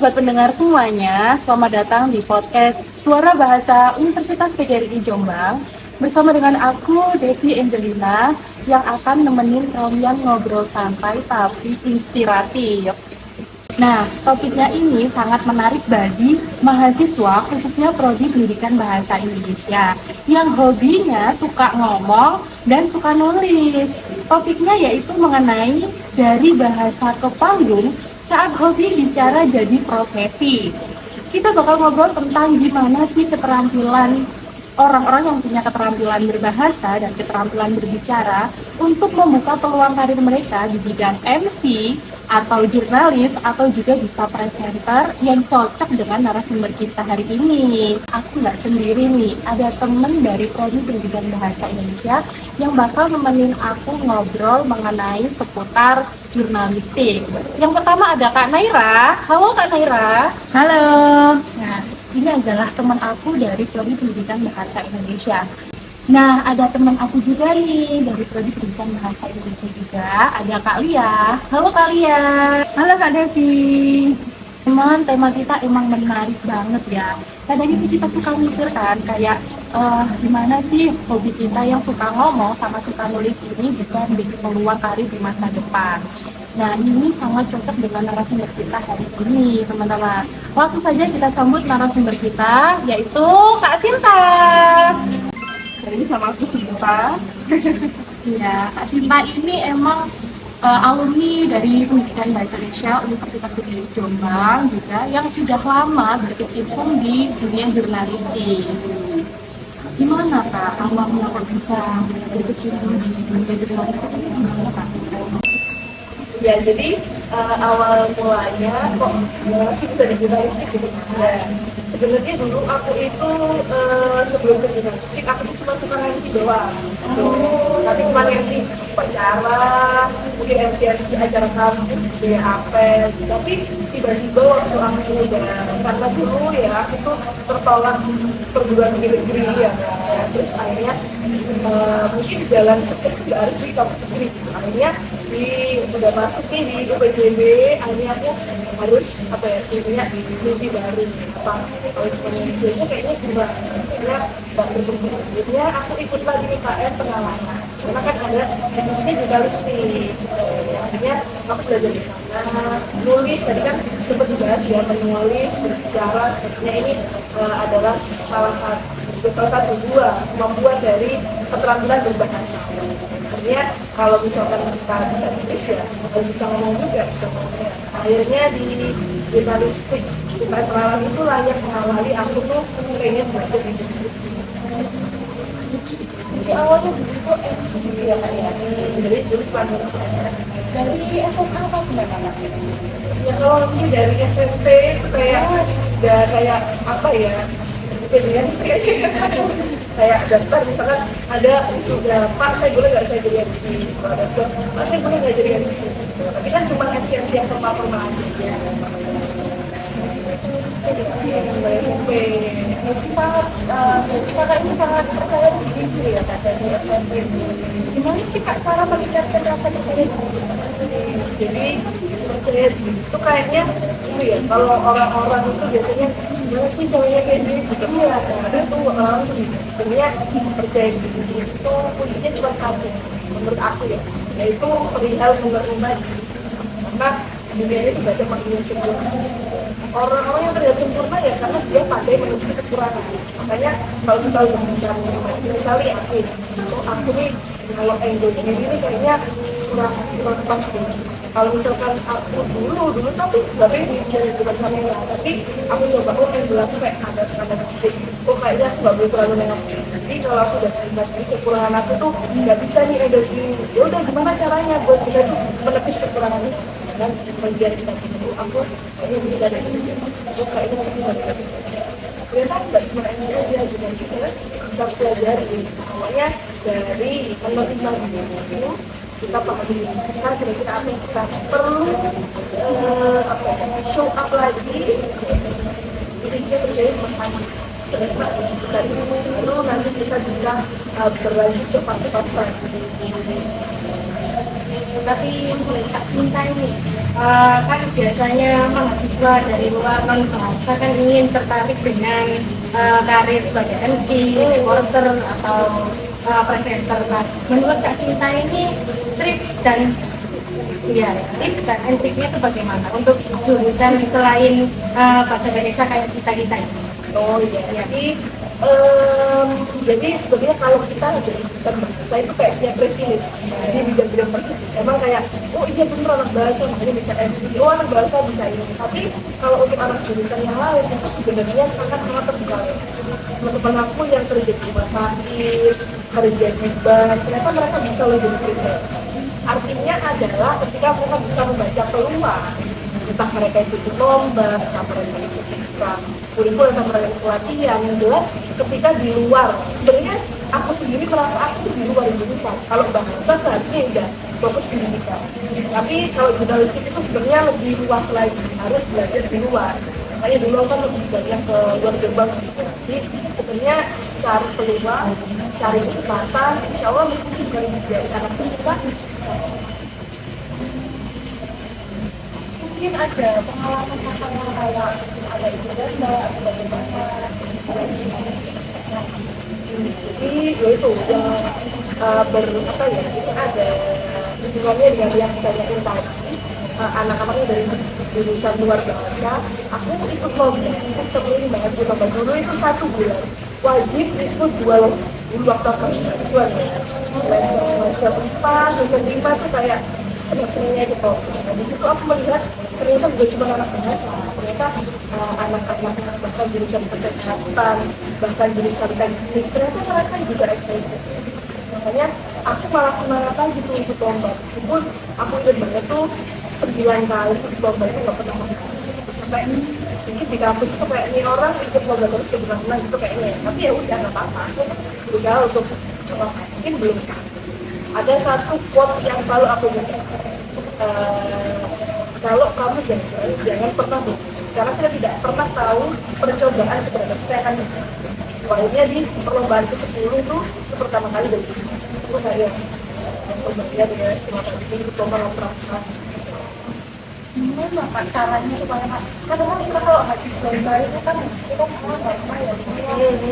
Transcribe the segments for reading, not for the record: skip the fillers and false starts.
sobat pendengar semuanya, selamat datang di podcast Suara Bahasa Universitas PGRI Jombang bersama dengan aku, Devi Angelina, yang akan nemenin kalian ngobrol santai tapi inspiratif. Nah, topiknya ini sangat menarik bagi mahasiswa, khususnya Prodi Pendidikan Bahasa Indonesia, yang hobinya suka ngomong dan suka nulis. Topiknya yaitu mengenai dari bahasa ke panggung saat hobi bicara jadi profesi. Kita bakal ngobrol tentang gimana sih keterampilan orang-orang yang punya keterampilan berbahasa dan keterampilan berbicara untuk membuka peluang karir mereka di bidang MC atau jurnalis atau juga bisa presenter yang cocok dengan narasumber kita hari ini. Aku nggak sendiri nih, ada temen dari Prodi Pendidikan Bahasa Indonesia yang bakal nemenin aku ngobrol mengenai seputar jurnalistik. Yang pertama ada Kak Naira. Halo Kak Naira. Halo. Nah, ini adalah teman aku dari Prodi Pendidikan Bahasa Indonesia. Nah, ada teman aku juga nih dari Prodi Pendidikan Bahasa Indonesia juga, ada Kak Lia. Halo Kak Lia. Halo Kak Devi. Teman, tema kita emang menarik banget ya. Kadang itu kita suka mikir kan, kayak gimana sih hobi kita yang suka ngomong sama suka nulis ini bisa menjadi peluang karir di masa depan. Nah, ini sangat cocok dengan narasumber kita hari ini, teman-teman. Langsung saja kita sambut narasumber kita, yaitu Kak Sinta. Hari ini sama aku Sinta. Ya, Kak Sinta ini emang alumni dari Pendidikan Bahasa Indonesia Universitas PGRI Jombang juga yang sudah lama berkecimpung di dunia jurnalistik. Gimana Kak, awalnya kok bisa berkecimpung di dunia jurnalistik ini gimana Kak? Ya, jadi awal mulanya kok sih bisa di jurnalistik gitu. Ya, sebenarnya dulu aku itu sebelum ke jurnalistik aku tuh cuma suka MC doang. Tapi cuma MC acara, mungkin MC acara kampus, kayak apel. Tapi tiba-tiba waktu aku udah karena dulu ya aku tuh tertolak perguruan tinggi negeri ya. Terus akhirnya mungkin jalan sukses juga harus di kampus negeri. Akhirnya udah masuk nih di UPJB, akhirnya aku harus punya mimpi baru apa kalau cuma hasilnya kayaknya kurang, akhirnya nggak berkembang. Akhirnya aku ikut lagi UKM pengalaman karena kan ada jenisnya jurnalis nih. Akhirnya aku belajar di sana, nulis tadi kan sempat dibahas ya, menulis, berbicara, sepertinya ini adalah salah satu kemampuan dari keterampilan berbahasa. Sebenarnya kalau misalkan kita bisa tulis ya harus bisa ngomong juga gitu. Akhirnya di jurnalistik kita kenalan itu layak mengawali aku tuh pengen belajar di jurnalistik. Jadi awalnya dulu tuh MC ya Kak ya. Jadi dulu pelajaran dari SMA apa gimana? Ya kalau sih dari SMP itu kayak apa ya? Kayak daftar misalkan ada sudah Pak saya boleh nggak saya jadi MC, Pak saya boleh nggak jadi MC, tapi kan cuma MC yang formal aja. SMP itu sangat kakak ini sangat percaya diri ya Kak dari SMP. Gimana sih Kak cara meningkatkan rasa percaya diri? Jadi percaya diri itu kayaknya itu ya, kalau orang-orang itu biasanya gimana sih cowoknya kayak gini gitu ya, ada tuh orang sebenarnya percaya diri itu kuncinya cuma satu menurut aku ya, yaitu perihal mengubah diri. Karena dunia ini tidak ada manusia sempurna. Orang-orang yang terlihat sempurna ya karena dia pandai menutupi kekurangan. Makanya kalau kita udah bisa menerima, misalnya aku nih kalau angle-nya gini kayaknya kurang pas deh. Kalau misalkan aku dulu tapi nggak pede jadi bukan kamera, tapi aku coba angle aku kayak ada titik. Kayaknya aku nggak boleh terlalu nengok. Jadi kalau aku udah terlihat kekurangan aku tuh nggak bisa nih angle ini. Ya udah gimana caranya buat kita tuh menepis kekurangan itu? Dan bagian kita itu aku kayaknya bisa deh. Aku kayaknya bisa deh. Ternyata nggak cuma MC aja, juga bisa pelajari. Awalnya dari menerima itu kita pahami kan kira-kira apa yang kita perlu show up lagi. Jadi kita terjadi bersama. Dari itu nanti kita bisa berlanjut ke fase-fase. Tapi boleh tak cinta ini, kan biasanya mahasiswa dari luar non bahasa kan ingin tertarik dengan karir sebagai MC, reporter atau presenter. Nah, menurut Kak Cinta ini trik dan tips dan triknya itu bagaimana untuk jurusan selain bahasa Indonesia kayak kita ini? Oh iya, jadi sebenarnya kalau kita jadi jurusan bahasa itu kayak punya privilege di bidang-bidang tersebut. Emang kayak, oh iya bener anak bahasa makanya bisa MC, oh anak bahasa bisa ini. Tapi kalau untuk anak jurusan yang lain itu sebenarnya sangat-sangat terbuka. Teman-teman aku yang kerja di rumah sakit, kerja di bank, ternyata mereka bisa lebih present. Artinya adalah ketika mereka bisa membaca peluang, entah mereka ikut lomba, entah mereka ikut ekskul kurikulum, entah mereka ikut pelatihan, yang jelas ketika di luar, sebenarnya aku sendiri merasa aku di luar jurusan. Kalau bahasa seharusnya udah fokus pendidikan, tapi kalau jurnalistik itu sebenarnya lebih luas lagi, harus belajar di luar. Makanya dulu kan lebih banyak ke luar gerbang gitu. Jadi sebenarnya cari peluang, cari kesempatan, insya Allah meskipun bukan dari anak bisa. Mungkin ada pengalaman masalah kayak ada ibu ganda atau bagaimana? Jadi yaitu yang berapa ya, itu ada hubungannya dengan yang ditanyain tadi, anak-anaknya dari jurusan luar bahasa. Aku ikut lomba, itu sering banget ikut lomba. Dulu itu 1 bulan wajib ikut 2 lomba dulu waktu aku masih mahasiswa ya, semester 4, semester 5 tuh kayak senang-senangnya gitu. Nah di situ aku melihat ternyata bukan cuma anak bahasa, ternyata anak-anak bahkan jurusan kesehatan, bahkan jurusan teknik, ternyata mereka juga excited. Makanya aku malah semangat aja gitu ikut lomba, meskipun aku ingat banget tuh 9 kali ikut lomba itu nggak pernah menang. Sampai mungkin di kampus itu kayak ini orang ikut lomba terus ya bukan menang gitu kayaknya, tapi ya udah nggak apa-apa, aku berusaha untuk mungkin belum sampai. Ada satu quotes yang selalu aku ingat, kalau kamu jangan pernah berhenti, karena kita tidak pernah tahu percobaan kepada kita akan akhirnya di perlombaan ke-10 itu pertama kali dari itu saya pembagian dengan semata ini lomba lomba. Gimana Pak caranya supaya kadang kita kalau habis lomba itu kan kita malah nggak ya.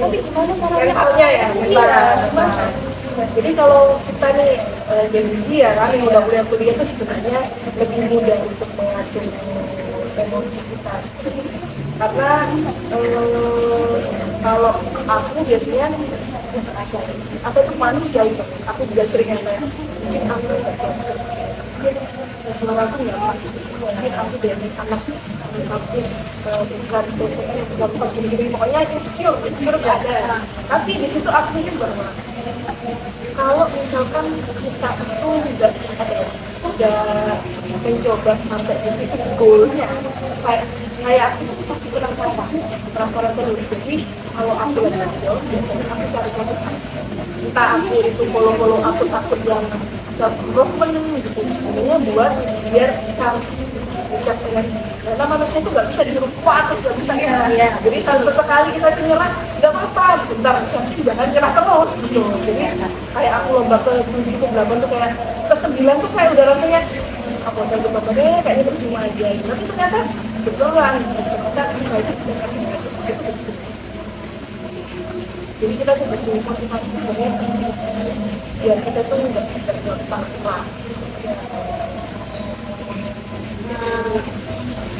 Tapi gimana caranya? Mentalnya ya, mental. Jadi kalau kita nih Gen Z ya kan yang udah kuliah itu sebenarnya lebih mudah untuk mengatur emosi kita. Karena kalau aku biasanya aku tuh manis jauh banget. Aku juga sering yang kayak mungkin aku selama aku nggak pas, mungkin aku dari anak kampus bukan gini-gini, pokoknya insecure nggak ada. Tapi di situ aku mikir bahwa kalau misalkan kita itu udah mencoba sampai di titik goalnya, kayak aku tuh pasti penasaran terus. Jadi kalau aku lagi ngobrol, biasanya aku cari komunitas, entah aku itu follow akun yang self improvement gitu, sebenarnya buat biar ucap energi. Karena manusia itu nggak bisa disuruh kuat, nggak bisa ya. Jadi sekali kita nyerah, nggak apa-apa, bentar jangan nyerah terus gitu. Jadi kayak aku lomba ke-7 ke-8 tuh kayak ke-9 tuh kayak udah rasanya aku saya lomba deh, kayaknya percuma aja. Tapi ternyata beneran, ternyata bisa itu. Jadi kita tuh butuh motivasi sebenarnya biar kita tuh nggak terlalu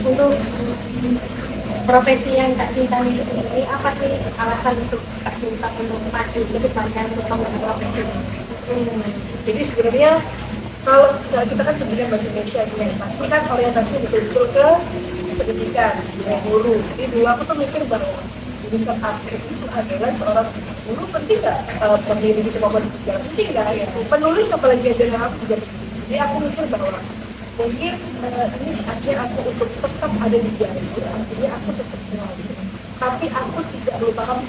Untuk profesi yang Kak Cinta ini sendiri, apa sih alasan untuk Kak Cinta untuk maju ke depannya untuk mengambil profesi ini? Jadi sebenarnya kalau kita kan pendidikan bahasa Indonesia ya, pasti kan orientasi betul-betul ke pendidikan, guru. Jadi dulu aku tuh mikir bahwa jurusan akhir itu adalah seorang guru, penting nggak pendiri di kemampuan juga penting nggak ya, penulis apalagi aja aku juga. Jadi aku mikir bahwa mungkin ini saatnya aku untuk tetap ada di jalur, artinya aku tetap melalui, tapi aku tidak melupakan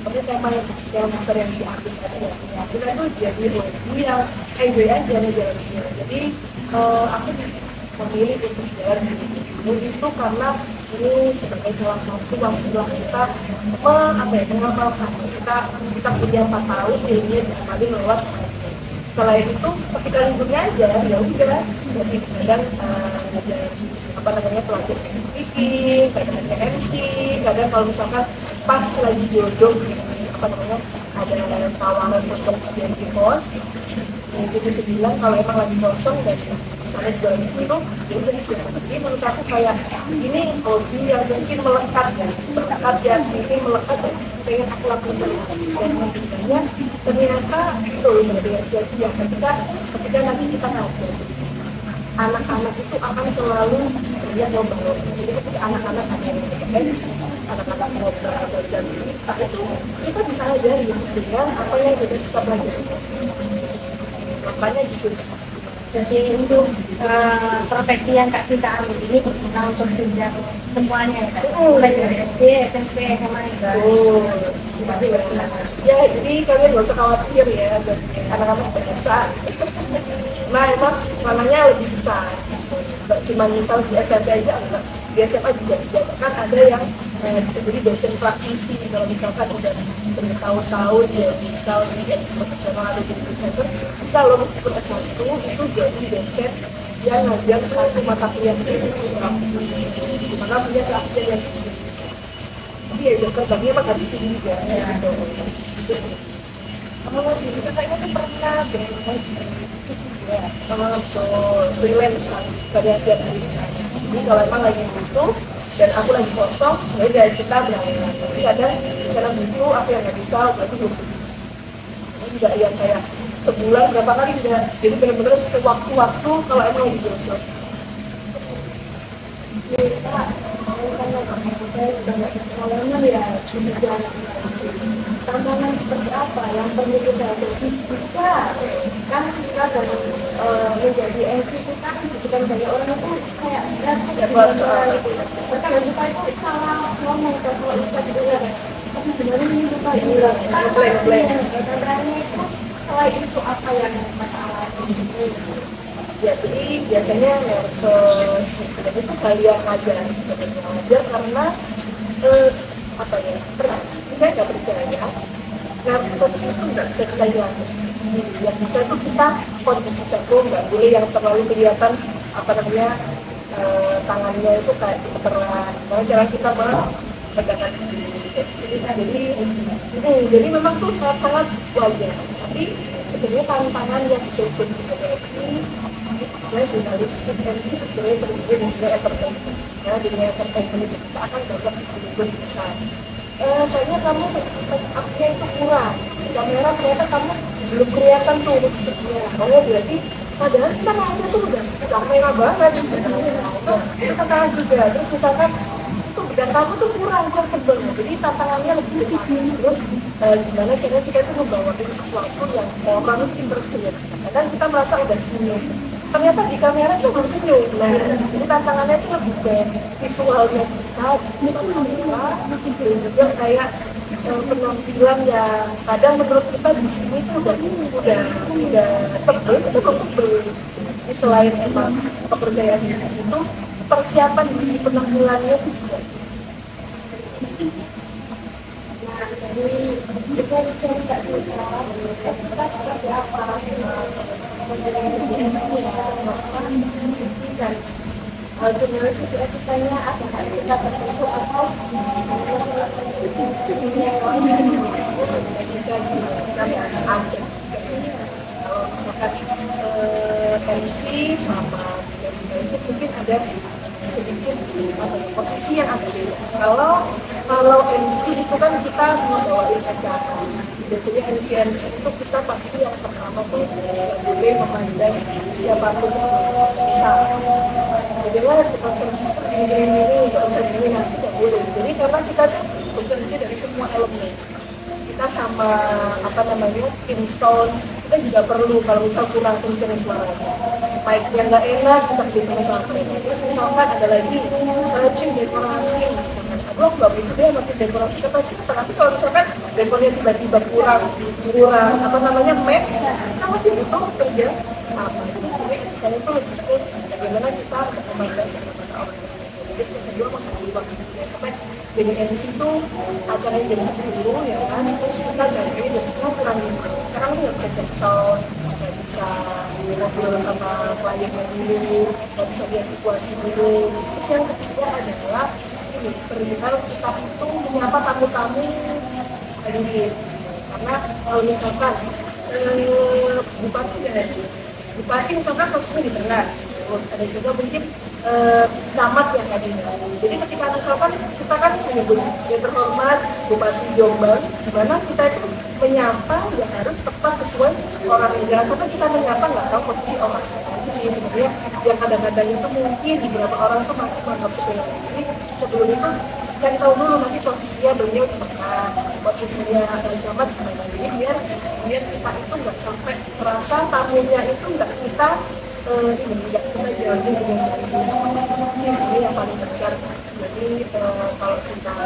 seperti tema yang besar yang diambil tadi ya. Kita itu jadi lagu yang enjoy aja nih jalannya. Jadi aku memilih untuk jalan ini itu karena ini sebagai salah satu wasilah kita mengamalkan kita punya 4 tahun ilmunya dikali lewat Selain itu ketika liburnya aja ya udah, jadi kadang ada apa namanya pelatih speaking, kadang ada MC, kadang kalau misalkan pas lagi jodoh apa namanya ada tawaran untuk jadi host, jadi sebilang kalau emang lagi kosong dan misalnya juga lagi itu ya udah sudah. Jadi menurut aku kayak ini hobi yang mungkin melekat ya ini melekat dan pengen aku lakukan dan nantinya ternyata itu benar-benar sia-sia ketika nanti kita ngajar anak-anak itu akan selalu dia mau bangun. Jadi ketika anak-anak anak-anak mau belajar itu kita bisa ajari dengan apa yang kita pelajari. Makanya gitu. Jadi untuk profesi yang Kak Cinta ambil ini kita untuk jenjang semuanya ya Kak? Mulai dari SD, SMP, SMA juga. Ya, jadi kalian gak usah khawatir ya, anak-anak biasa. Nah, emang warnanya lebih besar. Cuma misal di SMP aja enggak, di SMA juga kan ada yang bisa jadi dosen praktisi. Kalau misalkan udah bertahun-tahun ya, misal di profesional atau jadi presenter, bisa loh meskipun S1 itu jadi dosen yang ngajar satu mata kuliah di mana punya keahlian yang tapi ya dokter tadi emang harus tinggi juga gitu. Itu sih. Kamu juga kayaknya tuh pernah sama untuk freelance kan pada tiap hari. Jadi kalau emang lagi butuh dan aku lagi kosong, ya udah kita berangkat. Tapi kadang misalnya butuh aku yang nggak bisa, berarti belum. Ini juga yang kayak sebulan berapa kali juga. Jadi benar-benar sewaktu-waktu kalau emang lagi butuh. Saya sudah nggak pengalaman ya di jalan. Tantangan seperti apa yang perlu kita hadapi jika kan kita dalam menjadi MC itu kan bukan banyak orang itu kayak terkadang kita itu salah ngomong kalau kita dengar tapi sebenarnya ini bukan tantangannya itu selain itu apa yang masalah ya jadi biasanya nervous dan itu kalian ngajar sebenarnya ngajar karena apa ya kita nggak percaya nervous itu nggak bisa kita hilangin. Yang bisa itu kita kondisi tubuh nggak boleh yang terlalu kelihatan apa namanya tangannya itu kayak gemeteran. Nah, cara kita megangkan jadi memang tuh sangat-sangat wajar. Tapi sebenarnya tantangan yang betul-betul kita hadapi sebenarnya jurnalistik MC sebenarnya terdiri dari dunia entertainment. Ya, dunia entertainment itu kita akan dapat lebih besar. Soalnya kamu up-nya itu kurang. Di kamera ternyata kamu belum kelihatan tuh lipsticknya. Oh berarti padahal kita aja tuh udah merah banget. Itu tantangan juga. Terus misalkan itu bedak kamu tuh kurang tebal. Jadi tantangannya lebih besar. Terus gimana caranya kita tuh membawakan sesuatu yang orang itu interest ya. Kadang kita merasa udah senyum. Ternyata di kamera itu belum senyum. Nah, jadi tantangannya itu lebih ke visualnya kita, dan juga kayak penampilan yang kadang menurut kita di sini itu udah tebel, cukup tebel. Jadi selain emang kepercayaan diri di situ, persiapan di penampilannya itu juga. Jadi bisa Kak Cinta kita seperti apa dan jurnalis itu etikanya apakah kita tertentu atau kalau misalkan MC sama itu mungkin ada sedikit posisi yang agak beda. Kalau MC itu kan kita membawain acara. Biasanya MC itu kita pasti yang pertama tuh boleh memandang siapapun bisa. Jadilah kita sistem ini nggak usah ini nanti nggak boleh. Jadi karena kita tuh bekerja dari semua elemen. Kita sama apa namanya tim sound kita juga perlu kalau misal kurang kenceng suaranya. Mic yang nggak enak kita bisa sama mereka. Terus misalkan ada lagi tim dekorasi misalkan. Aduh nggak begitu deh sama tim dekorasi kita pasti tapi kalau misalkan dekornya tiba-tiba kurang apa namanya match, kita masih butuh kerja sama. Jadi sebenarnya saya itu lebih ke bagaimana kita memandang orang. Jadi yang kedua mengambil waktu sampai jadi MC itu acaranya jam 10 ya kan, terus kita dari jam 10 kurang 5. Sekarang nggak bisa cek sound, nggak bisa ngobrol sama kliennya dulu, nggak bisa lihat situasi dulu. Terus yang ketiga adalah ini perihal kita itu menyapa tamu-tamu hadirin. Karena kalau misalkan bupati nggak hadir, bupati misalkan posisinya di tengah, terus ada juga mungkin camat yang hadir. Jadi ketika misalkan kita kan menyebut yang terhormat Bupati Jombang, di mana kita itu menyapa ya harus tepat sesuai orang yang jangan sampai kita menyapa nggak tahu posisi orang. Itu sih sebenarnya yang kadang-kadang itu mungkin di beberapa orang tuh masih menganggap sepele. Jadi sebelum itu cari tahu dulu nanti posisinya beliau di tengah, posisinya camat di mana. Jadi biar kita itu nggak sampai merasa tamunya itu nggak kita nggak kita jalanin dengan baik. Sih sebenarnya yang paling besar. Jadi kalau kita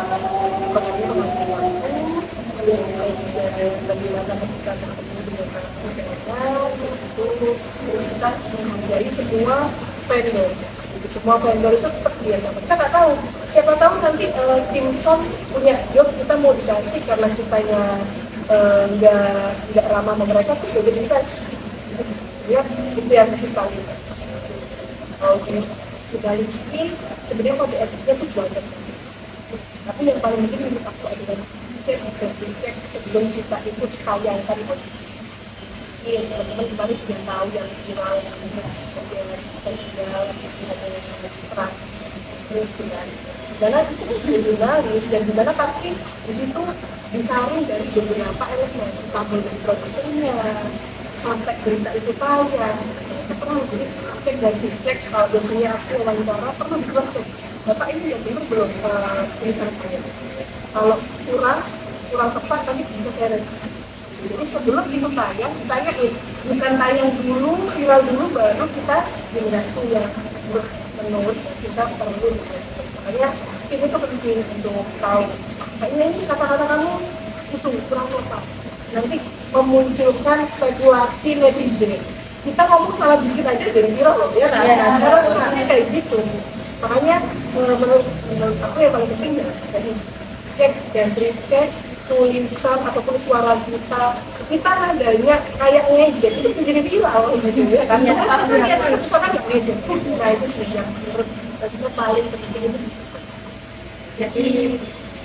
bagaimana mengatur waktu, terus bagaimana kita bertemu dengan para itu, terus kita menghargai semua vendor. Semua vendor itu tetap biasa. Kita nggak tahu. Siapa tahu nanti tim som punya job kita mau dikasih karena kitanya nggak ramah sama mereka terus jadi dikasih. Ya, itu yang kita lihat. Oke, kita listing sebenarnya kode etiknya itu banyak. Tapi yang paling penting menurut aku adalah cek sebelum kita itu ditayangkan itu. Iya, teman-teman kemarin sudah tahu yang viral yang festival trans itu kan. Karena itu jurnalis dan dimana pasti di situ disaring dari beberapa elemen, tabel dari produsernya sampai berita itu tayang. Itu perlu jadi cek dan dicek. Kalau biasanya aku wawancara perlu dicek. Bapak ini yang benar belum tulisan saya. Kalau kurang tepat nanti bisa saya revisi. Jadi sebelum itu tayang, ditanyain, bukan tayang dulu, viral dulu, baru kita itu yang menurut kita perlu. Makanya ini tuh penting untuk tahu. Kayaknya ini kata-kata kamu itu kurang sopan. Nanti memunculkan spekulasi netizen. Kita ngomong salah dikit aja dari viral loh, ya kan? Nah, sekarang kayak gitu. Makanya menurut aku yang paling penting ya, jadi cek dan cek tulisan ataupun suara kita nadanya kayak ngejek itu bisa jadi viral gitu ya kan? Misalkan nggak ngejek, nah itu sih yang menurut kita paling penting itu.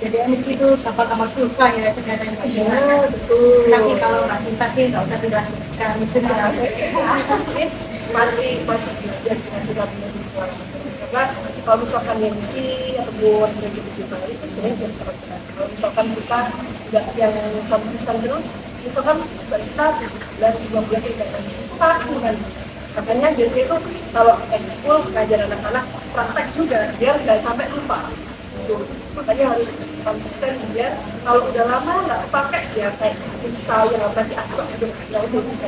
Jadi MC itu gampang susah ya sebenarnya. Iya betul. Tapi kalau nggak cinta sih nggak usah dilakukan sendiri. masih belajar masih dalam karena kalau misalkan MC ataupun digital itu sebenarnya jadi perbedaan. Kalau misalkan kita nggak yang konsisten terus, misalkan mbak Sita dan 2 bulan tidak MC itu kaku kan. Makanya biasanya itu kalau ekskul ngajar anak-anak praktek juga biar nggak sampai lupa. Makanya harus konsisten biar kalau udah lama nggak pakai ya kayak misal yang apa di akses itu yang bisa.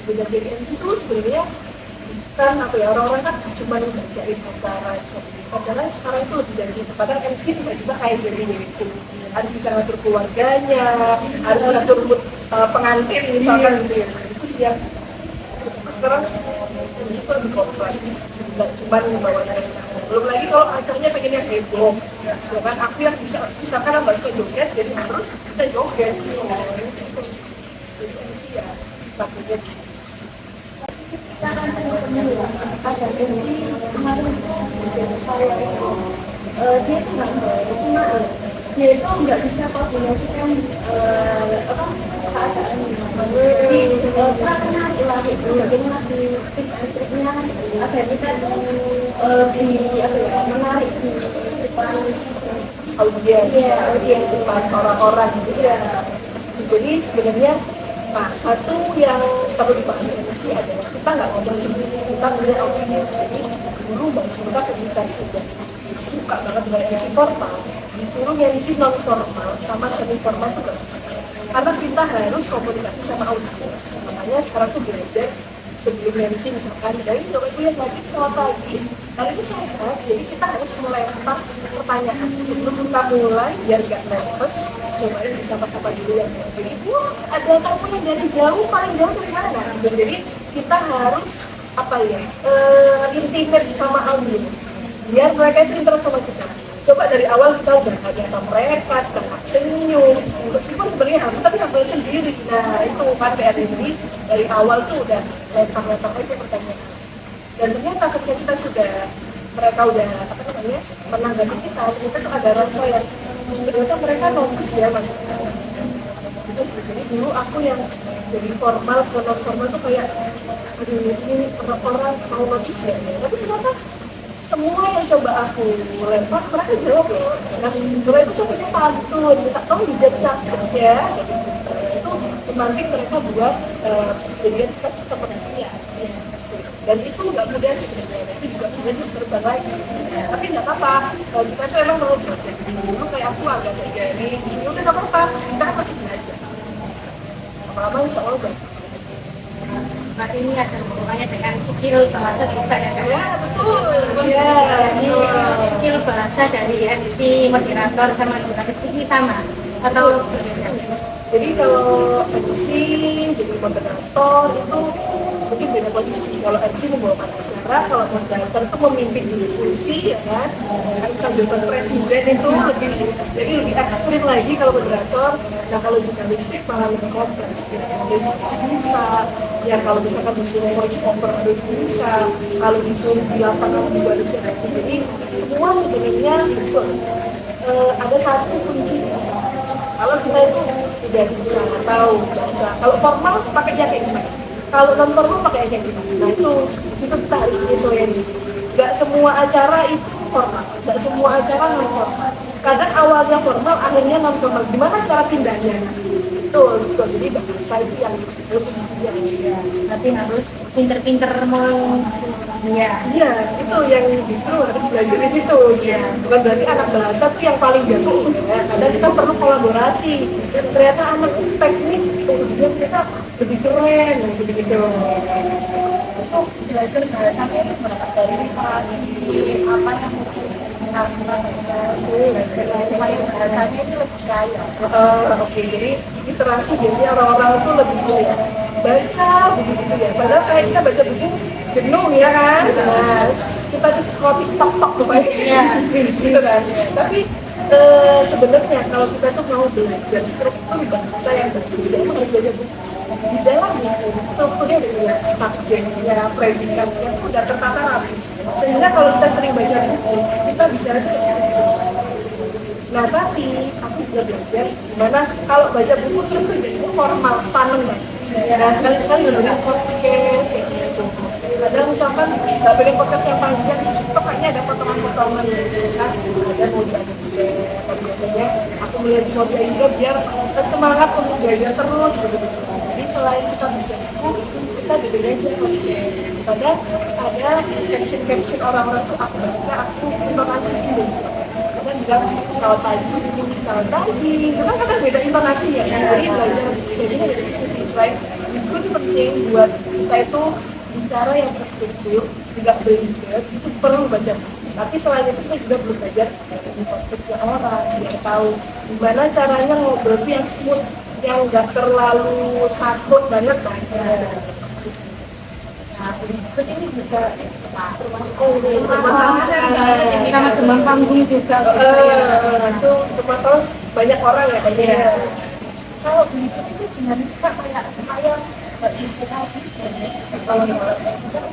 Jadi MC itu sebenarnya kan apa ya orang-orang kan cuma ngerjain acara sekarang itu lebih dari itu. Padahal MC tiba-tiba kayak jadi itu harus bisa ngatur keluarganya, harus ngatur pengantin misalkan gitu ya. Itu sih yang sekarang itu lebih kompleks. Nggak cuma membawa acara. Belum lagi kalau acaranya pengennya heboh, ya kan? Aku yang bisa kan nggak suka joget, jadi harus kita joget. Jadi MC ya sifatnya. Kita akan tanya ada MC kemarin itu saya itu dia itu nggak cuma dia itu nggak bisa koordinasikan keadaan jadi karena ilahi itu bagaimana di tips-tipsnya agar kita menarik di depan audiens depan orang-orang gitu ya. Jadi sebenarnya satu yang perlu dipahami MC adalah kita nggak ngomong sendiri, kita punya audiens. Jadi dulu Mbak Sinta ketika sudah suka banget dengan MC formal, disuruh MC non formal sama semi formal itu nggak bisa. Karena kita harus komunikasi sama audiens. Makanya sekarang tuh belajar sebelum MC misalkan dari Bapak Ibu yang lagi selamat pagi, hari itu sehat, jadi kita harus melempar pertanyaan sebelum kita mulai biar nggak nervous. Cobain bisa sapa dulu yang jadi ada tamu yang dari jauh paling jauh dari mana gitu. Jadi kita harus intimate sama audiens biar mereka itu interest sama kita. Coba dari awal kita udah ngajak mereka, kita senyum, meskipun sebenarnya tapi yang ngobrol sendiri. Nah itu kan PR ini dari awal tuh udah lempar-lempar aja pertanyaan. Dan ternyata ketika kita sudah mereka udah menanggapi kita tuh ada rasa yang ternyata mereka notice ya mas. Jadi dulu aku yang dari formal ke non formal tuh kayak aduh ini orang mau notice ya, tapi ternyata semua yang coba aku lempar mereka jawab loh. Dan mereka itu sepertinya pantun, minta tolong dijat cakep ya. Itu pembanding mereka buat jadian kita seperti ya. Dan itu nggak mudah sebenarnya, itu juga sebenarnya terbang lagi. Tapi nggak apa-apa, kita tuh emang mau belajar dulu kayak aku agak kayak gini, udah nggak apa-apa, kita kan masih belajar. Lama-lama insya Allah udah. Nah ini ada hubungannya dengan skill bahasa juga ya Kak? Ya betul. Ya, ini skill bahasa dari MC, moderator sama jurnalis ini sama atau berbeda? Jadi kalau MC, jadi moderator itu mungkin beda posisi. Kalau MC membawakan acara, kalau moderator itu memimpin diskusi, ya kan? Kan sambil presiden itu lebih ekstrim lagi kalau moderator. Nah kalau jurnalistik malah lebih kompleks. Jurnalis bisa, ya kalau misalkan disuruh voice over harus bisa, kalau disuruh di lapangan juga bisa. Jadi semua sebenarnya ada satu kunci. Kalau kita itu tidak bisa tahu bahasa, kalau formal pakainya kayak gimana, kalau non formal pakainya kayak gimana. Nah itu situ kita harus menyesuaikan. Gak semua acara itu formal, gak semua acara non formal. Kadang awalnya formal, akhirnya non formal. Gimana cara pindahnya? Betul. Jadi bahasa itu yang lebih Tapi harus pinter-pinter mau Iya, itu yang justru harus belajar di situ. Iya. Bukan berarti anak bahasa tuh yang paling jago, ya. Kadang kita perlu kolaborasi. Dan ternyata anak teknik, dia ternyata lebih keren, gitu. Itu belajar bahasanya itu berapa dari literasi apa yang supaya bahasanya ini lebih kaya. Oke, jadi literasi biasanya orang-orang tuh lebih baca begitu ya. Padahal kayak kita baca buku jenuh ya kan. Nah, kita di scroll TikTok rupanya, gitu kan. Tapi sebenarnya kalau kita tuh mau belajar struktur bahasa yang bagus, ya emang harus belajar buku. Di dalamnya strukturnya dengan subjeknya, predikatnya itu udah tertata rapi. Sehingga kalau kita sering baca buku, kita bicara itu nah tapi aku juga belajar gimana kalau baca buku terus tuh jadi formal, panen kan. Nah sekali-sekali dengerin podcast kayak gitu. Kadang misalkan nggak pengen podcast yang panjang, pokoknya ada potongan-potongan gitu kan. Ada mau diajak juga, tapi biasanya aku melihat di media juga biar semangat untuk belajar terus gitu. Jadi selain kita baca buku, kita dengerin aja podcast. Kadang ada caption orang-orang tuh aku baca, aku informasiin deh. Kadang bilang selamat pagi, selamat pagi, karena kadang beda intonasi ya. Jadi belajar jadinya dari situ sih. Selain itu penting buat kita itu bicara yang terstruktur, tidak belibet, itu perlu baca. Tapi selain itu kita juga perlu belajar di konteksnya orang, biar tahu gimana caranya ngobrol yang smooth, yang nggak terlalu sakit banget kan. Nah, berikut ini juga sama demam panggung juga. Itu masalah banyak orang ya kayaknya. Kalau berikut itu dengan kita kayak supaya inspirasi kalau itu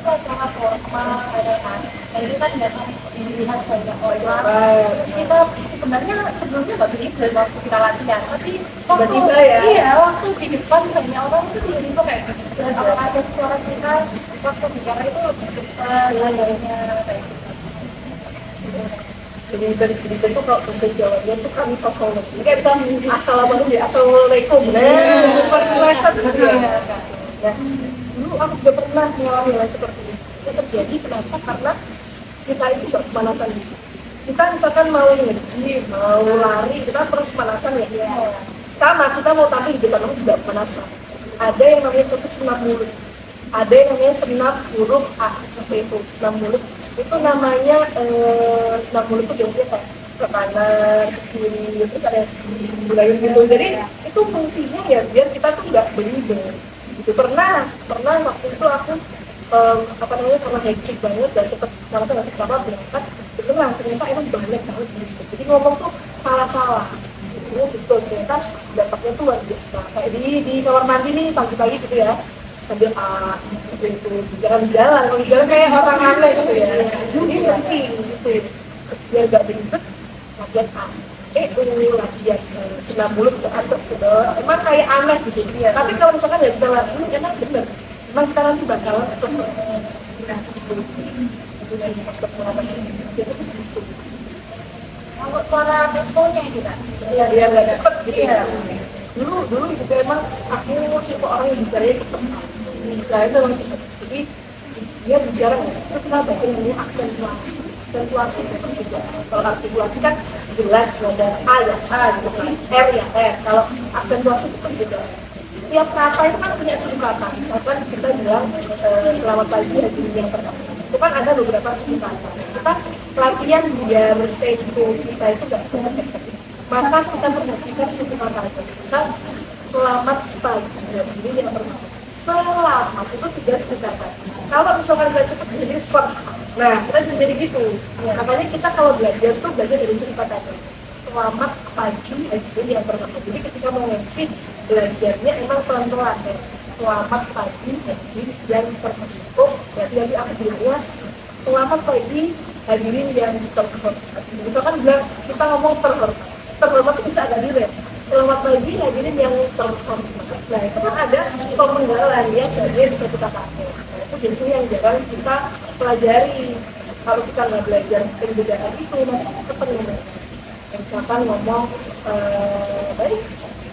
acara formal ada kan itu kan datang dilihat banyak orang terus kita sebenarnya sebelumnya nggak begitu waktu kita latihan tapi waktu iya waktu di depan banyak orang itu tiba-tiba kayak dan ada suara kita waktu bicara itu lebih cepat kayak gitu. Jadi dari cerita itu kalau bahasa Jawanya tuh kami sosok lebih kayak bisa assalamualaikum perpuasan gitu ya. Nah, dulu aku juga pernah mengalami hal seperti itu. Itu terjadi kenapa? Karena kita itu juga pemanasan. Kita misalkan mau nge-gym, mau lari, kita perlu pemanasan ya. Sama, kita mau tampil di depan orang juga pemanasan. Ada yang namanya senam mulut, ada yang namanya senam huruf A, itu senam mulut. Itu namanya senam mulut itu biasanya kayak ke kanan, ke kiri, terus ada bulain gitu. Jadi itu fungsinya ya biar kita tuh nggak belibet. Gitu. Pernah waktu itu aku karena hektik banget, gak sempet nggak berangkat, beneran ternyata emang banyak banget belibet. Jadi ngomong tuh salah-salah. oh betul ternyata dampaknya tuh luar biasa. Kayak di kamar mandi nih pagi-pagi gitu ya, sambil itu jangan jalan, kalau jalan kayak orang aneh gitu ya. Ini penting gitu ya. Biar gak ribet, latihan latihan senam mulut ke atas gitu. Emang kayak aneh gitu ya. Tapi kalau misalkan ya kita lakuin enak bener. Emang kita nanti bakalan itu sih faktor pengatasi. Jadi ke situ. Kalau suara echonya kita, Ya biar nggak cepet gitu ya. Dulu juga emang aku tipe orang yang bicaranya cepet. Bicaranya memang cepet. Jadi dia bicara itu kita baca dulu aksentuasi. Aksentuasi itu juga. Kalau artikulasi kan jelas ada A ya A, gitu kan. R ya R. Kalau aksentuasi itu juga. Tiap kata itu kan punya suku kata. Misalkan kita bilang selamat pagi hari yang pertama. Itu kan ada beberapa suku kata. Kita latihan biar tempo kita itu nggak cepet. Maka kita perhatikan suku kata itu. Misal selamat pagi hari yang pertama. Selamat itu 3 suku kata. Kalau misalkan nggak cepet jadi sport. Nah kita bisa jadi gitu. Makanya kita kalau belajar tuh belajar dari suku kata. Selamat pagi hari yang pertama. Jadi ketika mau ngasih belajarnya emang pelan-pelan ya. Selamat pagi hari yang pertama. Oh berarti tadi aku bilangnya selamat pagi hadirin yang terhormat. Misalkan bilang kita ngomong terhormat itu bisa agak direm. Selamat pagi hadirin yang terhormat. Nah itu kan ada pemenggalan ya sebenarnya bisa kita pakai. Nah, itu biasanya yang jarang kita pelajari. Kalau kita nggak belajar perbedaan itu nanti kita pengen. Misalkan ngomong baik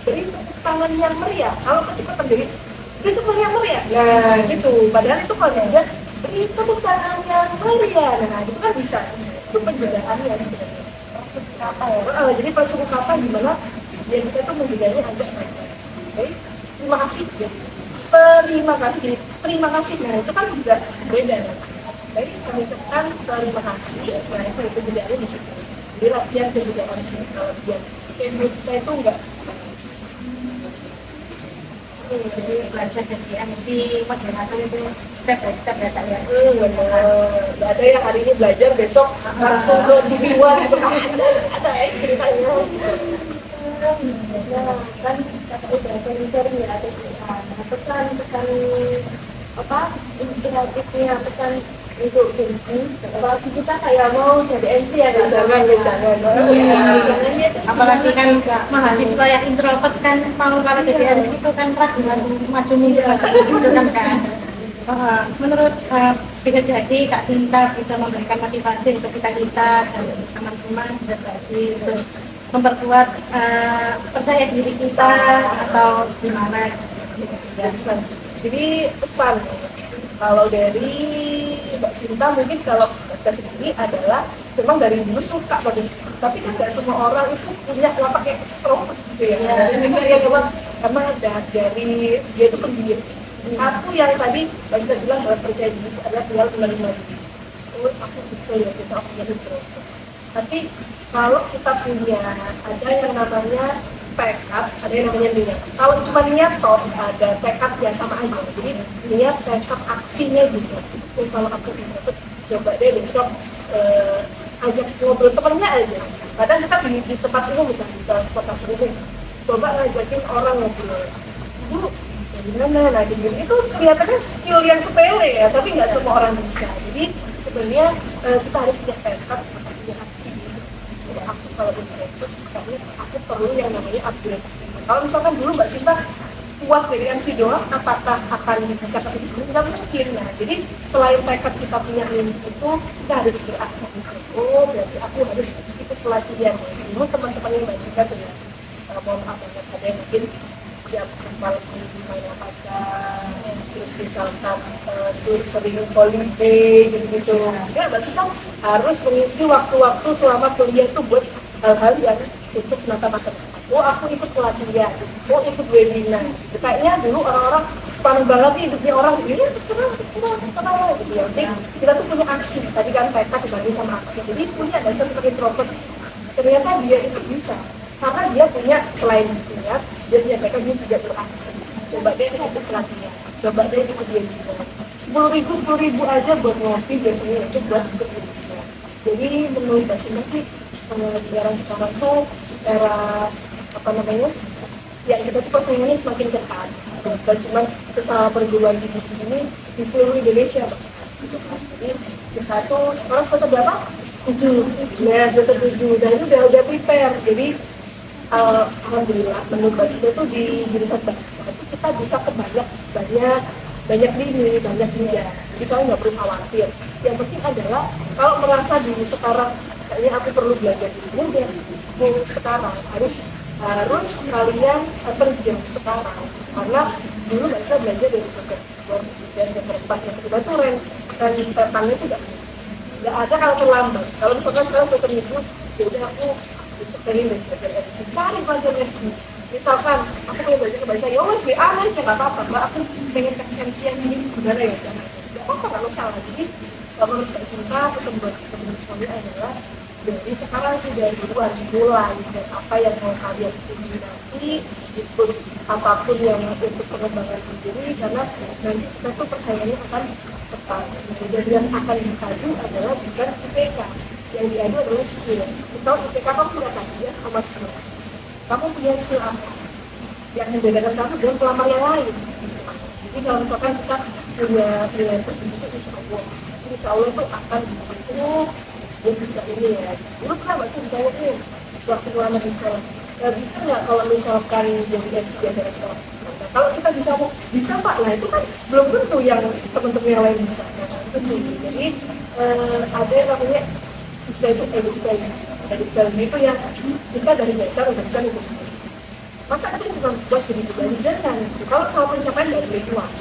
beri tepuk tangan yang meriah. Kalau kecepatan beri tepuk tangan yang meriah. Nah gitu. Padahal itu kalau dia beri tepuk tangan yang meriah. Nah itu kan bisa. Itu perbedaannya sebenarnya. Suku kata ya. Jadi pas suku kata gimana? Ya kita tuh membedanya agak baik. Terima kasih. Ya. Terima kasih. Terima kasih. Nah itu kan juga beda. Baik kami ucapkan terima kasih. Nah itu perbedaannya di situ. Jadi latihan perbedaan sih kalau dia kita itu enggak. jadi belajar dari MC moderator itu step by step ya tak ya. Nggak ada yang hari ini belajar besok langsung ke TV1 ada ceritanya. Nah, kan kata udah sering ya pesan apa inspiratifnya pesan untuk MC. Kalau kita kayak mau jadi MC ya Jangan. apalagi kan mahasiswa yang introvert kan mau kalau jadi MC itu kan ragu maju mundur gitu kan. Menurut bisa jadi Kak Sinta bisa memberikan motivasi untuk kita dan teman-teman bisa jadi terus memperkuat percaya diri kita atau gimana gitu. Jadi pesan kalau dari Mbak Sinta mungkin kalau kita sendiri adalah memang dari dulu suka pada tapi kan nggak semua orang itu punya lapak yang ekstrovert gitu ya. Karena dari dia itu pendiam. Satu yang tadi Mbak Sinta bilang dalam percaya diri itu adalah tinggal menerima diri. Oh aku betul ya kita punya introvert. Tapi kalau kita punya ada yang namanya tekad, ada yang namanya niat. Kalau cuma niat toh ada tekad ya sama aja. Jadi niat, tekad, aksinya juga. Jadi kalau aku introvert, coba deh besok ajak ngobrol temennya aja. Kadang kita di tempat umum misalnya di transportasi umum, coba ngajakin orang ngobrol. Bu, gimana? Nah, itu kelihatannya skill yang sepele ya, tapi nggak semua orang bisa. Jadi sebenarnya kita harus punya tekad, harus punya aksi. Jadi aku kalau introvert, aku perlu yang namanya upgrade skill. Kalau misalkan dulu Mbak Sinta puas dari MC doang, apakah akan bisa ketemu sebelum nggak mungkin. Nah, jadi selain tekad kita punya ini itu, kita harus beraksi. Oh, berarti aku harus ikut pelatihan. Dulu teman-teman yang Mbak Sinta tuh ya, mohon maaf banget, ada yang mungkin dia sempat main pacar, terus misalkan sering holiday gitu. Ya, Mbak Sinta harus mengisi waktu-waktu selama kuliah itu buat hal-hal yang untuk menata masa depan. Oh aku ikut pelatihan, oh ikut webinar. Kayaknya dulu orang-orang sepanjang banget nih hidupnya orang begini, terserah gitu ya. Jadi kita tuh punya aksi. Tadi kan tekad dibanding sama aksi. Jadi punya dasar seperti introvert. Ternyata dia itu bisa, karena dia punya selain niat, dia punya tekad dia juga beraksi. Coba dia ikut pelatihan, coba dia ikut webinar. 10.000 aja buat ngopi biasanya itu buat ikut webinar. Jadi menurut Mbak Sinta sih, era sekarang tuh era apa namanya, ya kita tuh persaingannya semakin ketat, bukan cuma kesalahan perguruan tinggi di sini, di seluruh Indonesia gitu kan. Jadi kita tuh sekarang semester berapa? 7, nah semester 7, dan itu udah prepare. Jadi alhamdulillah menurut Mbak Sida tuh di jurusan bahasa itu kita bisa ke banyak lini, banyak media. Jadi kalian nggak perlu khawatir. Yang penting adalah kalau merasa diri sekarang kayaknya aku perlu belajar dulu, ya sekarang harus kalian terjun sekarang, karena dulu nggak bisa belajar dari semester 2 dan semester 4 yang kedua tuh rentangnya itu nggak ada kalau terlambat. Kalau misalkan sekarang semester itu ya udah aku besok pengen belajar edisi, cari belajar edisi. Misalkan aku pengen belajar kebaca, ya wes WA aja nggak apa-apa, mbak aku pengen ekstensi yang ini gimana ya, jangan nggak apa-apa, nggak masalah. Jadi kalau menurut Mbak Sinta pesan buat teman-teman sekalian adalah dari sekarang sudah duluan mulai, dan apa yang mau kalian pilih nanti ikut apapun yang untuk pengembangan diri, karena nanti kita tuh persaingannya akan ketat. Dan yang akan dikaju adalah bukan IPK, yang diadu adalah skill. Misal IPK kamu punya kajian sama skill, kamu punya skill apa yang membedakan kamu dengan pelamar yang lain. Jadi kalau misalkan kita punya nilai tertentu, insya Allah itu akan dia bisa ini ya. Dulu pernah nggak sih ditanya waktu lama di sekolah, bisa nggak kalau misalkan jadi MC di acara sekolah? Nah, kalau kita bisa pak, nah itu kan belum tentu yang teman-teman yang lain bisa. Nah, itu sih. Jadi ada yang namanya istilah itu edukasi itu yang kita dari dasar udah bisa nih. Masa itu cuma puas jadi pribadi, jangan. Kalau soal pencapaian nggak boleh puas.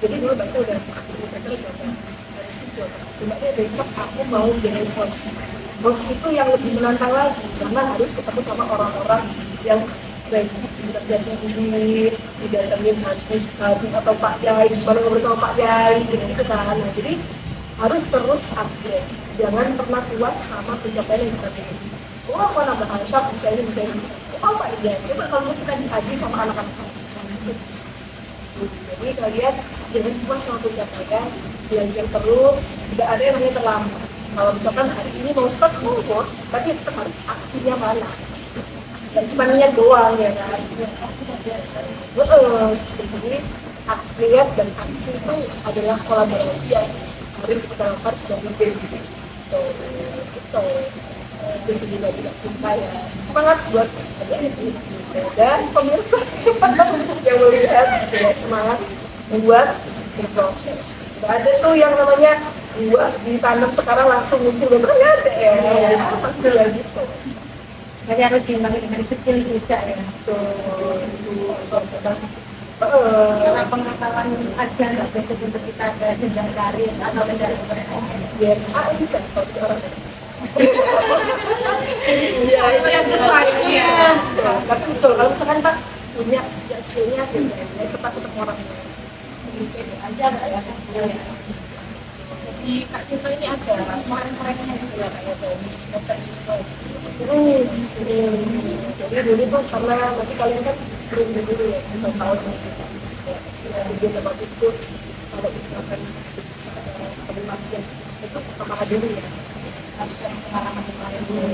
Jadi dulu bahasa udah bisa terjadi. Coba deh besok aku mau jadi host itu yang lebih menantang lagi, karena harus ketemu sama orang-orang yang baik kerjanya di didatengin Habib atau Pak Yai, gimana ngobrol sama Pak Yai gitu kan. Nah, jadi harus terus upgrade, jangan pernah puas sama pencapaian yang kita miliki. Oh aku nambah bahasa bisa ini, oh Pak iya, coba kalau kita dihaji sama anak-anak. Jadi kalian jangan puas sama pencapaian, belajar terus, tidak ada yang namanya terlambat. Kalau misalkan hari ini mau start ngumpul, tapi tetap harus aksinya mana. Dan cuma niat doang ya kan. Jadi niat dan aksi itu adalah kolaborasi yang harus kita lakukan sebagai tim. Itu juga tidak suka ya. Semangat buat kalian itu. Dan pemirsa yang melihat ya, semangat membuat berproses. Gak ada tuh yang namanya buat ditanam sekarang langsung muncul, itu kan ada ya. Pasti ya gitu. Jadi harus dimulai dari kecil juga ya. Karena pengetahuan aja nggak bisa untuk kita ada jenjang karir atau mencari berprestasi. Yes, bisa kalau kita orang. Iya, itu yang sesuai. Tapi betul, kalau misalkan Pak punya skillnya, ya sempat ketemu orang lain. Aja nggak ya? Jadi Kak Cinta ini ada kemarin-kemarinnya juga ya kayak dari dokter itu. Jadi dulu tuh karena nanti kalian kan belum dulu ya, bisa tahu sama kita. Tujuan dan waktu itu kalau misalkan penikmatnya itu kemana dulu ya. Pengalaman kemarin dulu.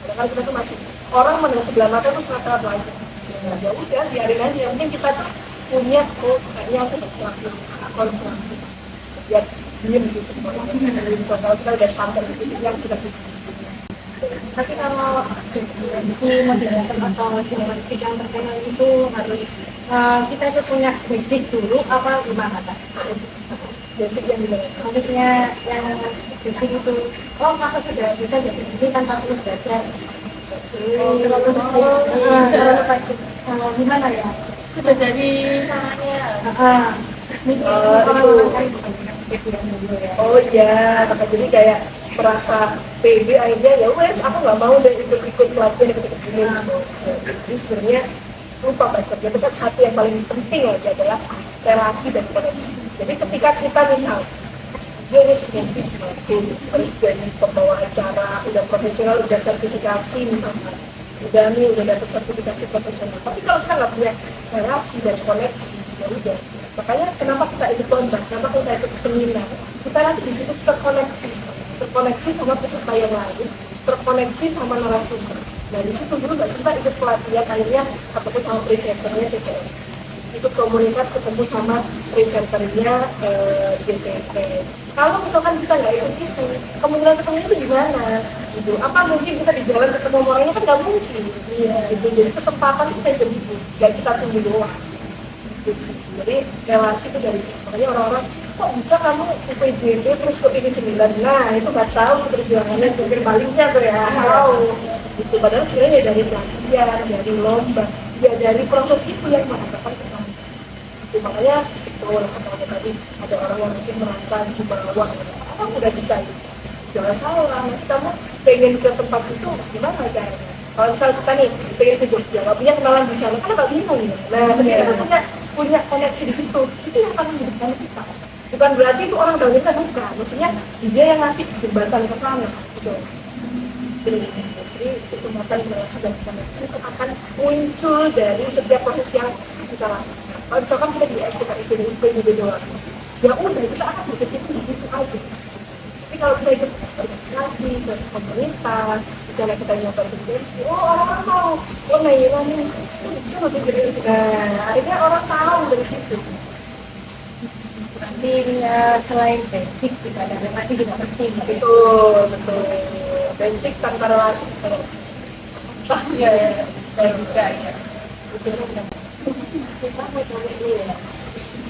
Padahal kita tuh masih orang menengah sebelah mata tuh sangat belajar. Ya udah, biarin aja. Yang penting kita tuh punya kayaknya aku berkelakuan, aku harus melakukan. Biar diem gitu semuanya. Kalau kita udah sampai di titik yang kita butuh. Tapi kalau si moderator atau jurnalistik yang terkenal itu harus kita itu punya basic dulu apa gimana Kak? Basic yang dimana? Maksudnya yang basic itu, oh kakak sudah bisa jadi ini tanpa perlu belajar. Terlalu pasti gimana ya? Sudah dari caranya. Oh iya, jadi kayak merasa pede akhirnya ya wes aku nggak mau deh ikut pelatihan ikut ini gitu. Jadi sebenarnya lupa Pak, itu kan satu yang paling penting aja adalah relasi dan koneksi. Jadi ketika kita misal jadi seleksi terus jadi pembawa acara, udah profesional, udah sertifikasi misalnya, udah dapat sertifikasi profesional. Tapi kalau kita nggak punya relasi dan koneksi, ya udah. Makanya kenapa kita ikut lomba, kenapa kita ikut seminar, kita nanti di situ terkoneksi sama peserta yang lain, terkoneksi sama narasumber. Nah di situ dulu nggak sempat ikut pelatihan, akhirnya ketemu sama presenternya TCM, ikut komunitas ketemu sama presenternya GTP. Kalau misalkan kita nggak ikut itu, kemungkinan ketemu itu gimana? Gitu. Apa mungkin kita di jalan ketemu orangnya kan nggak mungkin. Iya. Gitu. Jadi kesempatan kita itu nggak kita tunggu doang. Gitu. Jadi relasi itu dari situ. Makanya orang-orang kok bisa kamu UPJP terus ke TV 9? Nah itu nggak tahu perjuangannya, mungkin baliknya tuh ya. Tahu. Itu padahal sebenarnya ya dari pelatihan, dari lomba, ya dari proses itu yang mengatakan kesana. Makanya kalau kata tadi ada orang yang mungkin merasa di bawah, apa udah bisa itu? Jangan salah, kamu pengen ke tempat itu gimana caranya? Kalau misalnya kita nih pengen ke Jogja, nggak punya kenalan di sana, kan nggak bingung ya. Nah, kita punya koneksi di situ, itu yang paling di depan kita. Bukan berarti itu orang tahu kita, bukan. Maksudnya dia yang ngasih jembatan ke sana, gitu. Jadi kesempatan relasi dan koneksi itu akan muncul dari setiap proses yang kita lakukan. Kalau misalkan kita di STK itu doang, ya udah kita akan berkecimpung di situ aja. Tapi kalau kita ikut organisasi, ke komunitas, misalnya kita nyoba bergensi, orang mau, Naila nih, bisa lebih bergensi. Nah, akhirnya orang tahu dari situ. Berarti selain basic kita ada relasi juga penting. Betul. Basic tanpa relasi. Iya, saya juga ya. Kita mau coba dulu ya.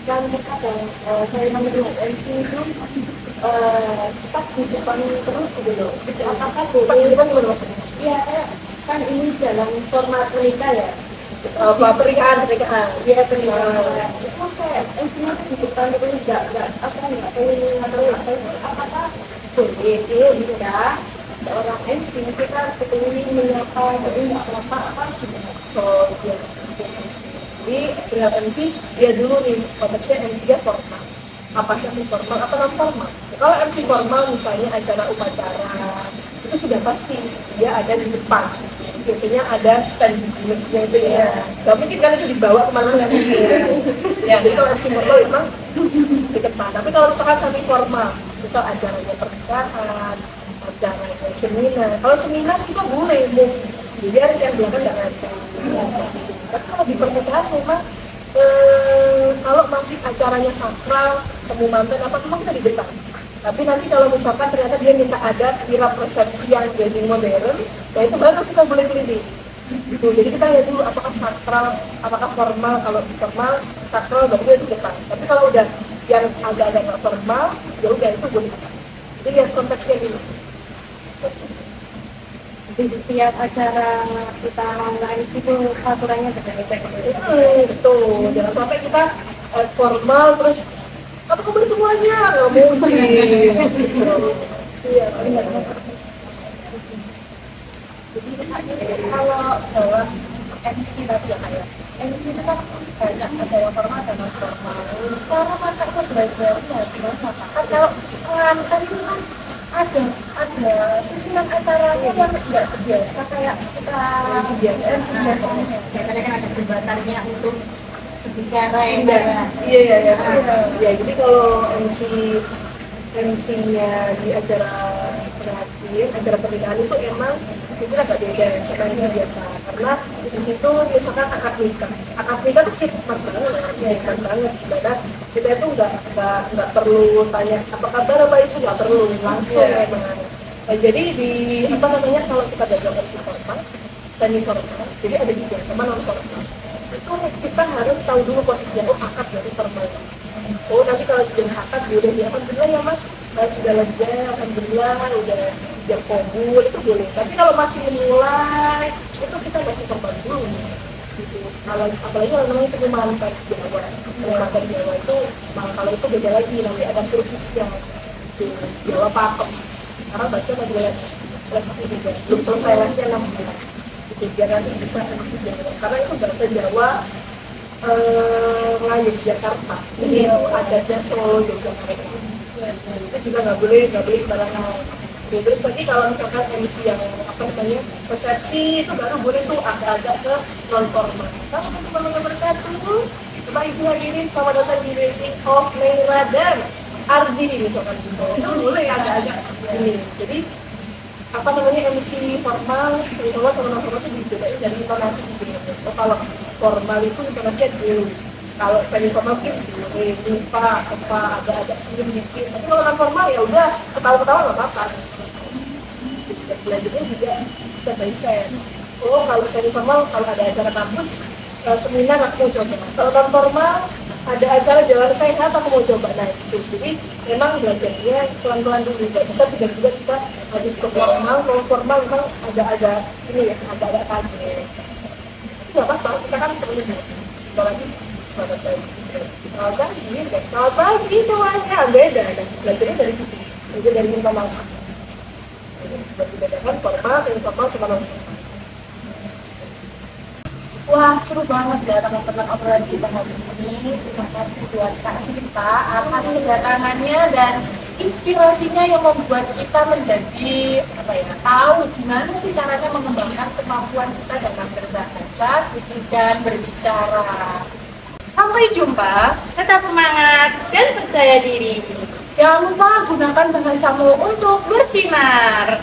Kan kita ada saya namanya MC itu tetap di depan terus gitu loh. Apakah boleh di depan gimana maksudnya? Iya, kan ini jalan format menikah ya. Pernikahan. Iya, pernikahan. Itu kayak MC-nya di depan terus nggak pengen atau apakah boleh gitu ya? Seorang MC kita ketemu menyapa tapi nggak apa gimana? Oh iya. Jadi berapa MC dia dulu nih konteksnya MC-nya formal. Apa sih MC formal atau non formal? Kalau MC formal misalnya acara upacara itu sudah pasti dia ada di depan. Biasanya ada stand gitu ya. Gak mungkin kan itu dibawa kemana-mana gitu. Ya, jadi kalau MC formal memang di depan. Tapi kalau misalkan semi formal, misal acaranya pernikahan, acaranya seminar. Kalau seminar juga boleh, jadi yang belakang nggak ada. Tapi kalau di pernikahan memang kalau masih acaranya sakral, temu mantan apa memang kita di depan. Tapi nanti kalau misalkan ternyata dia minta ada kirap resepsi yang jadi modern, ya itu baru kita boleh pilih. Gitu. Jadi kita lihat dulu apakah sakral, apakah formal. Kalau formal, sakral baru dia di depan. Tapi kalau udah yang agak-agak nggak formal, ya udah itu boleh. Jadi lihat konteksnya dulu. Di setiap acara kita online itu aturannya berbeda. Betul. Jangan sampai kita formal terus apa kabar semuanya, nggak mungkin. Iya. Jadi kalau dalam MC tadi ya kayak MC itu kan banyak ada yang formal dan non formal. Cara mereka itu belajarnya gimana Pak? Kan kalau pengantin itu kan ada susunan acaranya yang nggak biasa kayak kita MC biasanya. Biasanya kan ada jembatannya untuk berbicara ya. Iya. Ya, jadi kalau MC-nya di acara pernikahan itu emang itu agak beda sama MC biasa, karena di situ misalkan akad nikah itu khidmat banget, dimana kita itu nggak perlu tanya apa kabar apa itu, nggak perlu langsung emang. Nah, jadi di kalau kita belajar MC formal, semi formal, jadi ada juga sama non formal. Itu kita harus tahu dulu posisinya, akad dari formal. Nanti kalau sudah akad udah ya alhamdulillah ya mas, sudah lega, alhamdulillah udah kabul, itu boleh. Tapi kalau masih memulai itu kita masih formal dulu gitu. Kalau apalagi kalau namanya penyemangatan Jawa itu kalau itu beda lagi, nanti ada kursusnya gitu. Jawa pakem sekarang bahasnya lagi les satu juga belum selesai lesnya 6 bulan gitu, biar nanti bisa masih Jawa karena itu bahasa Jawa Melayu Jakarta, ini adatnya Solo Yogyakarta. Itu juga nggak boleh sembarangan. Terus tadi kalau misalkan MC yang persepsi itu baru boleh tuh agak-agak ke non formal. Assalamualaikum warahmatullahi wabarakatuh. Bapak Ibu hadirin, selamat datang di Racing of Naila dan Ardi misalkan gitu. Itu boleh agak-agak ini. Jadi apa namanya MC formal, informal sama non formal itu dibedain dari intonasi sebenarnya. Kalau formal itu intonasinya dulu, kalau semi formal mungkin lupa apa agak-agak senyum dikit. Tapi kalau non formal ya udah ketawa-ketawa nggak apa-apa. Dan belajarnya juga step by step. Oh kalau semi formal kalau ada acara kampus seminar aku mau coba. Kalau non formal ada acara jalan sehat aku mau coba. Nah itu jadi memang belajarnya pelan-pelan dulu, nggak bisa tiba-tiba kita habis ke formal. Kalau formal memang ada ini ya, agak kaget. Nggak apa-apa, kita kan perlu apalagi selamat pagi. Selamat pagi, selamat pagi semuanya. Beda kan, belajarnya dari situ, belajar dari informasi. Dibedakan formal, informal sama non formal. Wah, seru banget ya teman-teman obrolan kita hari ini. Terima kasih buat Kak Sinta atas kedatangannya dan inspirasinya yang membuat kita menjadi tahu gimana sih caranya mengembangkan kemampuan kita dalam berbahasa dan berbicara. Sampai jumpa, tetap semangat dan percaya diri. Jangan lupa gunakan bahasamu untuk bersinar.